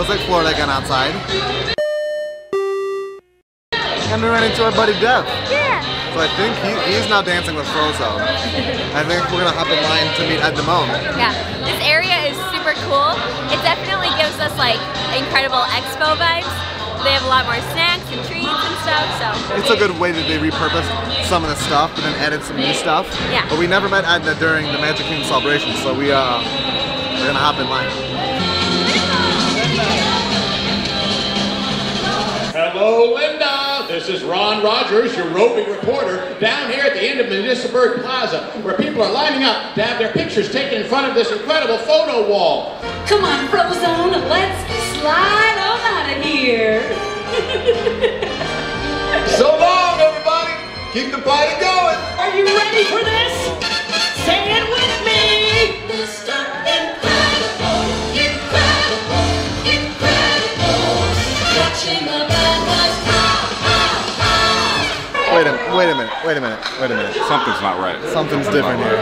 Feels like Florida again outside. And we ran into our buddy Dev. Yeah. So I think he's now dancing with Frozo. I think we're gonna hop in line to meet Edna Mode. Yeah, this area is super cool. It definitely gives us like incredible expo vibes. They have a lot more snacks and treats and stuff, so. It's a good way that they repurposed some of the stuff, but then added some new stuff. Yeah. But we never met Edna during the Magic Kingdom celebration, so we're gonna hop in line. Hello, Linda. This is Ron Rogers, your roving reporter, down here at the end of Municipal Plaza, where people are lining up to have their pictures taken in front of this incredible photo wall. Come on, Frozone, let's slide on out of here. So long, everybody. Keep the party going. Are you ready for this? Say it with me. Mr. Incredible, incredible, incredible. Watching the bad boys Wait a minute. Something's not right. Something's different here.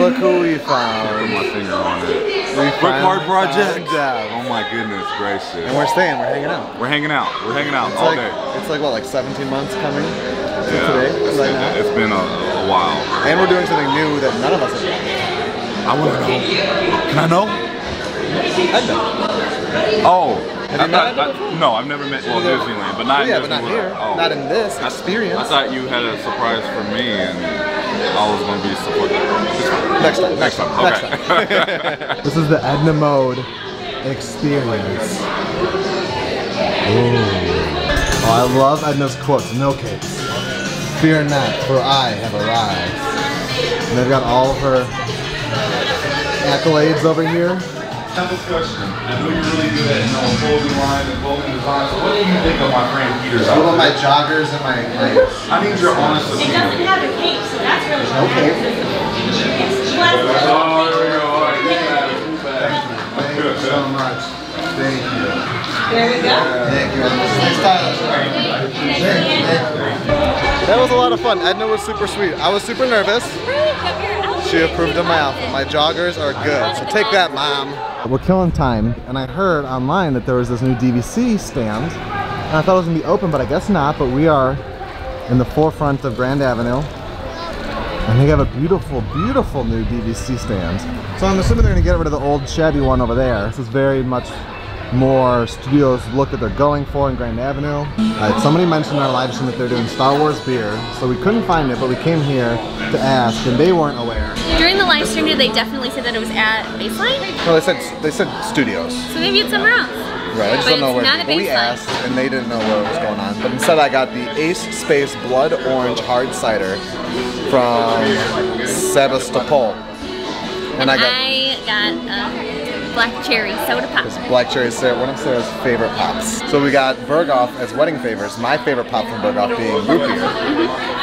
Look who we Put found. my finger on it. We Hard project. Dev. Oh my goodness gracious. And we're staying, we're hanging out. We're hanging out. We're hanging out It's all like, day. It's like what, like 17 months coming to Yeah, today? Like that? it's been a while. And we're doing something new that none of us have done. I want to know. Can I know? Edna. Oh. Have you met Edna before? No, I've never met Disneyland, but not in Yeah, but not Disney here. World. Oh. Not in this experience. I thought you had a surprise for me and I was going to be supportive. Next time. Okay. This is the Edna Mode experience. Ooh. Oh, I love Edna's quotes. No cakes. Fear not, for I have arrived. And they've got all of her accolades over here. Simple question. I know you're really good at clothing line and clothing design. So what do you think of my friend Peter's What about my outfit? joggers and my I need your honest It opinion. doesn't have a cape, so that's really no cape? Oh, there we go. All right, Thank you so much. Thank you. There we go. Thank you. Next time. That was a lot of fun. Edna was super sweet. I was super nervous. She approved of my outfit. My joggers are good. So take that, Mom. We're killing time, and I heard online that there was this new DVC stand. And I thought it was gonna be open, but I guess not. But we are in the forefront of Grand Avenue. And they have a beautiful, beautiful new DVC stand. So I'm assuming they're gonna get rid of the old shabby one over there. This is very much more studios look that they're going for in Grand Avenue. Somebody mentioned in our live stream that they're doing Star Wars beer, so we couldn't find it, but we came here to ask, and they weren't aware. During the live stream, did they definitely say that it was at Baseline? No, they said studios. So maybe it's somewhere else. Right, I just But don't know it's where. not a But we Baseline. asked, and they didn't know what was going on. But instead, I got the Ace Space Blood Orange Hard Cider from Sebastopol. And I got black cherry soda pop. this black cherry syrup, one of Sarah's favorite pops. So we got Berghoff as wedding favors. My favorite pop from Berghoff being root beer.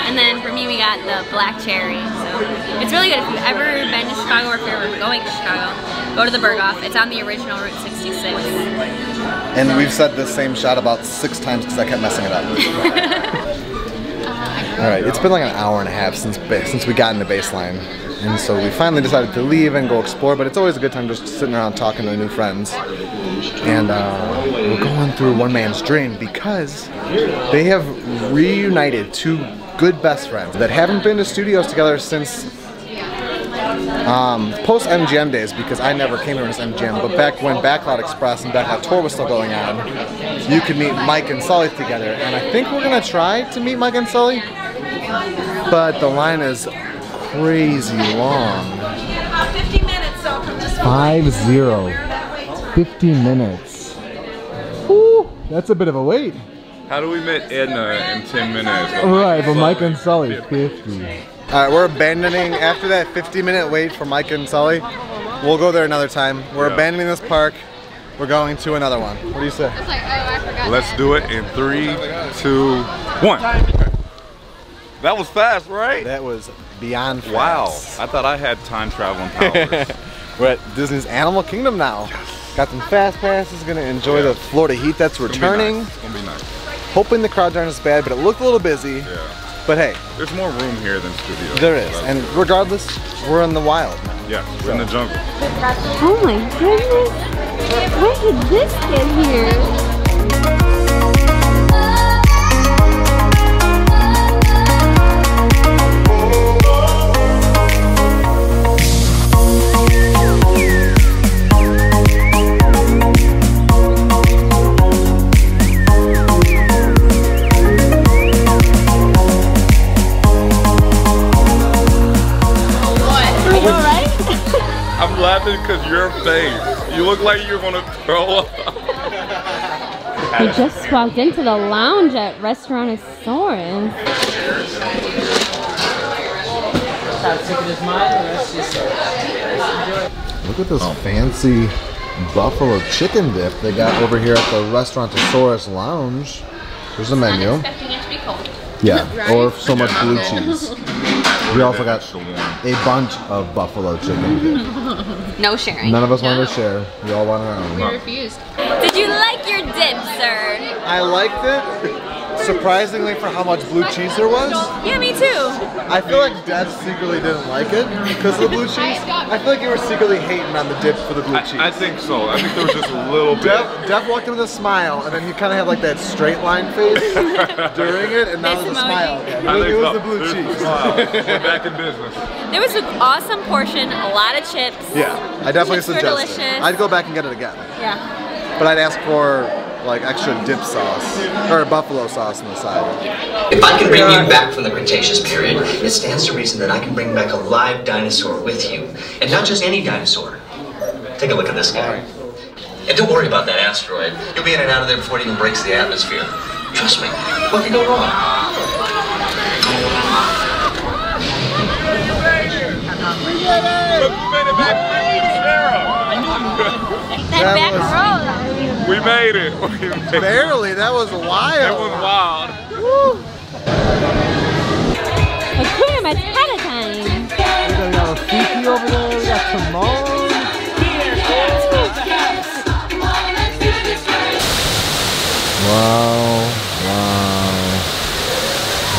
And then for me, we got the black cherry. So it's really good. If you've ever been to Chicago or if you're ever going to Chicago, go to the Berghoff. It's on the original Route 66. And we've said this same shot about 6 times because I kept messing it up. All right, it's been like an hour and a half since we got into Baseline. And so we finally decided to leave and go explore, but it's always a good time just sitting around talking to new friends. And we're going through One Man's Dream because they have reunited 2 good best friends that haven't been to studios together since post MGM days, because I never came here as MGM, but back when Backlot Express and Backlot Tour was still going on, you could meet Mike and Sully together. And I think we're gonna try to meet Mike and Sully, but the line is crazy long. About 50 minutes, so just 5-0. 50 minutes. Woo, that's a bit of a wait. How do we meet Edna in 10 minutes? Right, but Mike and Sully, 50. Alright, we're abandoning, after that 50-minute wait for Mike and Sully, we'll go there another time. We're abandoning this park. We're going to another one. What do you say? Let's do it in 3, 2, 1. That was fast, right? That was beyond fast. Wow, I thought I had time traveling powers. We're at Disney's Animal Kingdom now. Got some fast passes, gonna enjoy the Florida heat that's returning. It's gonna be nice. Hoping the crowds aren't as bad, but it looked a little busy. Yeah. But hey, There's more room here than studios. there is. And regardless, we're in the wild now. Yeah, we're in the jungle. Oh my goodness. Where did this get here? I'm laughing because your face. You look like you're gonna throw up. We just walked into the lounge at Restaurant Soarin'. Look at this fancy buffalo chicken dip they got over here at the Restaurantosaurus Lounge. There's the menu. I'm expecting it to be cold. Yeah, or so much blue cheese. We also got a bunch of buffalo chicken dip. No sharing. None of us wanted to share. We all wanted our own. We refused. Did you like your dip, sir? I liked it. Surprisingly for how much blue cheese there was. Yeah, me too. I feel like Dev secretly didn't like it because of the blue cheese. I feel like you were secretly hating on the dip for the blue cheese. I think so. I think there was just a little bit. Dev walked in with a smile, and then he kind of had like that straight line face during it, and now there's a smile again. It was the blue cheese. We're back in business. There was an awesome portion, a lot of chips. Yeah, I definitely Chips were suggest it. delicious. I'd go back and get it again. Yeah. But I'd ask for like extra dip sauce or buffalo sauce on the side. If I can bring you back from the Cretaceous period, it stands to reason that I can bring back a live dinosaur with you. And not just any dinosaur. Take a look at this guy. And don't worry about that asteroid. You'll be in and out of there before it even breaks the atmosphere. Trust me, what could go wrong? That back row. We made it. Barely, that was wild. That was wild. Woo. Hakuna Matata time. We got a Fiki over there, we got Timon. Wow,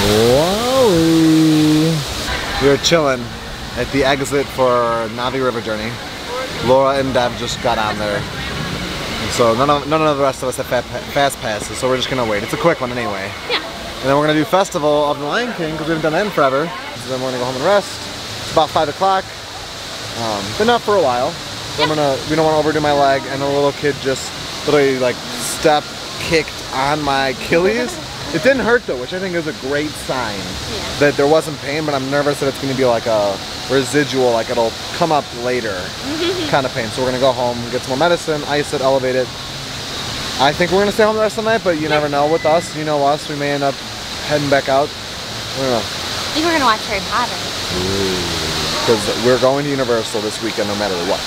Wowie. We were chilling at the exit for Navi River Journey. Laura and Dev just got on there. And so none of the rest of us have fast passes, so we're just gonna wait. It's a quick one anyway. Yeah. And then we're gonna do Festival of the Lion King because we haven't done that in forever. So then we're gonna go home and rest. It's about 5 o'clock. Been up for a while. So we don't want to overdo my leg, and a little kid just literally like kicked on my Achilles. It didn't hurt though, which I think is a great sign that there wasn't pain, but I'm nervous that it's gonna be like a residual, like it'll come up later kind of pain. So we're gonna go home, get some more medicine, ice it, elevate it. I think we're gonna stay home the rest of the night, but you never know with us. You know us, we may end up heading back out. I don't know. I think we're gonna watch Harry Potter. Because we're going to Universal this weekend no matter what.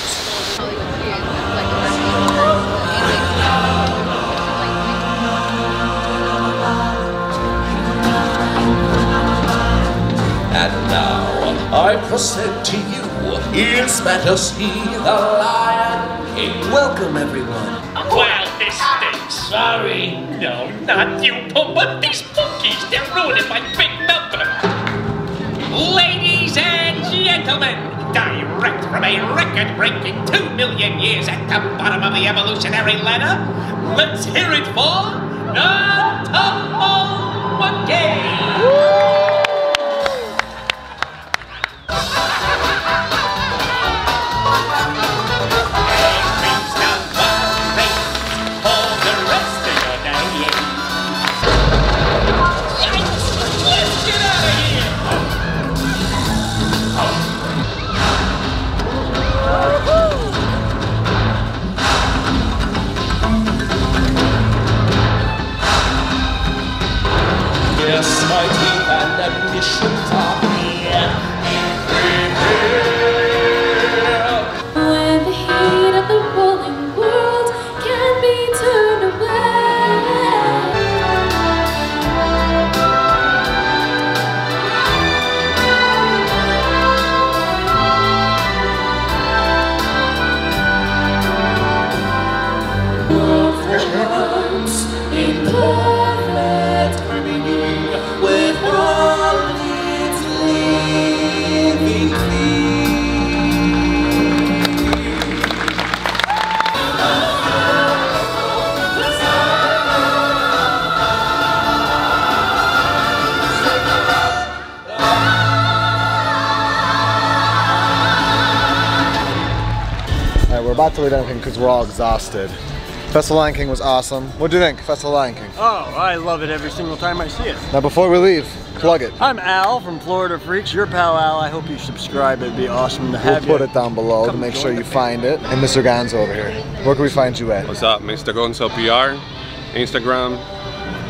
And now I present to you His Majesty the Lion King. Welcome everyone. Well, this stinks. Sorry. No, not you, but these monkeys, they're ruining my big number. Ladies and gentlemen, direct from a record-breaking 2 million years at the bottom of the evolutionary ladder, let's hear it for the Tumble Monkey! Yes, my teeth and ambitions are here. When the heat of the rolling world can be turned In perfect harmony with all its about to rate anything because we're all exhausted. Festival Lion King was awesome. What do you think, Festival Lion King? Oh, I love it every single time I see it. Now before we leave, plug it. I'm Al from Florida Freaks, your pal Al. I hope you subscribe. It'd be awesome to have you. We'll put it down below to make sure you find it. And Mr. Gonzo over here, where can we find you at? What's up, Mr. Gonzo PR, Instagram,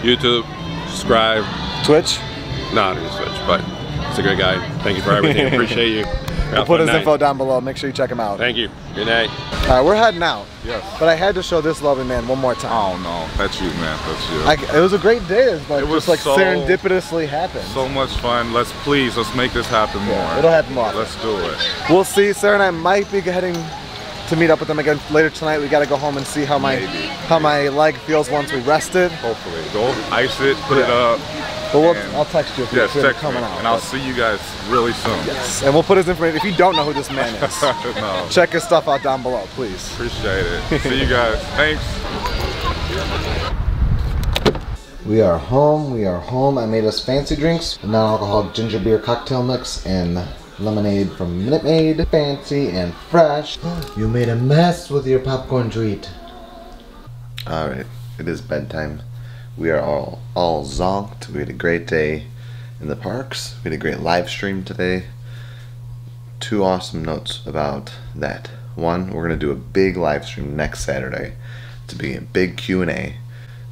YouTube, subscribe. Twitch? No, I don't Twitch, but it's a great guy. Thank you for everything. Appreciate you. We'll put his info down below. Make sure you check him out. Thank you. Good night. All right, we're heading out. Yes. But I had to show this lovely man one more time. Oh no, that's you, man. That's you. It was a great day. It was like so, serendipitously happened. So much fun. Let's make this happen more. It'll happen more. Let's do it. We'll see. Sarah and I might be heading to meet up with them again later tonight. We got to go home and see how my leg feels once we rest it. Hopefully, go ice it, put it up. But I'll text you if you're coming out. And I'll see you guys really soon. Yes, and we'll put his information. If you don't know who this man is, no. Check his stuff out down below, please. Appreciate it. See you guys. Thanks. We are home. We are home. I made us fancy drinks: non-alcoholic ginger beer cocktail mix and lemonade from Minute Maid. Fancy and fresh. You made a mess with your popcorn treat. All right, it is bedtime. We are all zonked. We had a great day in the parks. We had a great live stream today. 2 awesome notes about that. One, we're gonna do a big live stream next Saturday to be a big Q&A.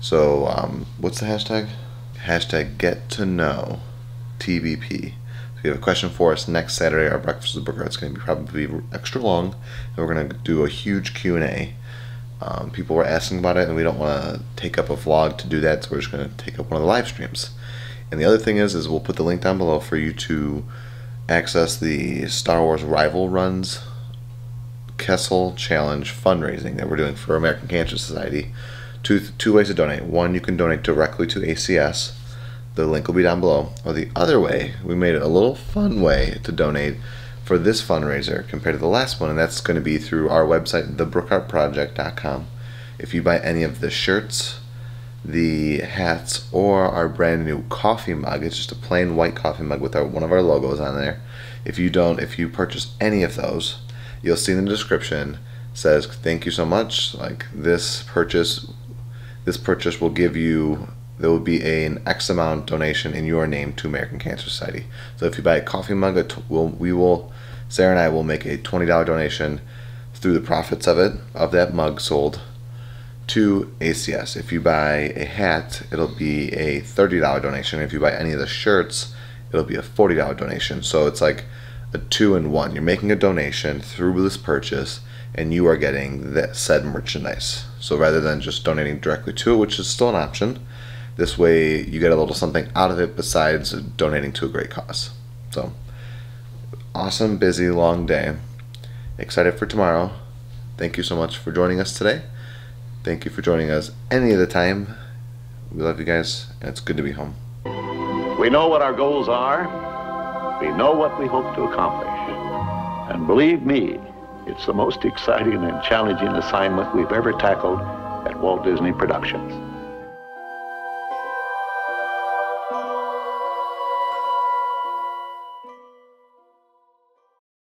So what's the hashtag? Hashtag #GetToKnowTBP. If you have a question for us next Saturday, our Breakfast with Booker, it's gonna be probably extra long, and we're gonna do a huge Q&A. People were asking about it, and we don't want to take up a vlog to do that, so we're just going to take up one of the live streams. And the other thing is we'll put the link down below for you to access the Star Wars Rival Runs Kessel Challenge fundraising that we're doing for American Cancer Society. Two ways to donate. One, you can donate directly to ACS. The link will be down below. Or the other way, we made it a little fun way to donate for this fundraiser compared to the last one, and that's going to be through our website, thebrookartproject.com. If you buy any of the shirts, the hats, or our brand new coffee mug, it's just a plain white coffee mug with one of our logos on there. If you purchase any of those, you'll see in the description says thank you so much. Like this purchase will give you, there will be an X amount donation in your name to American Cancer Society. So if you buy a coffee mug, Sarah and I will make a $20 donation through the profits of that mug sold, to ACS. If you buy a hat, it'll be a $30 donation. If you buy any of the shirts, it'll be a $40 donation. So it's like a 2-in-1. You're making a donation through this purchase, and you are getting that said merchandise. So rather than just donating directly to it, which is still an option, this way you get a little something out of it besides donating to a great cause. So awesome, busy, long day. Excited for tomorrow. Thank you so much for joining us today. Thank you for joining us any of the time. We love you guys, and it's good to be home. We know what our goals are. We know what we hope to accomplish. And believe me, it's the most exciting and challenging assignment we've ever tackled at Walt Disney Productions.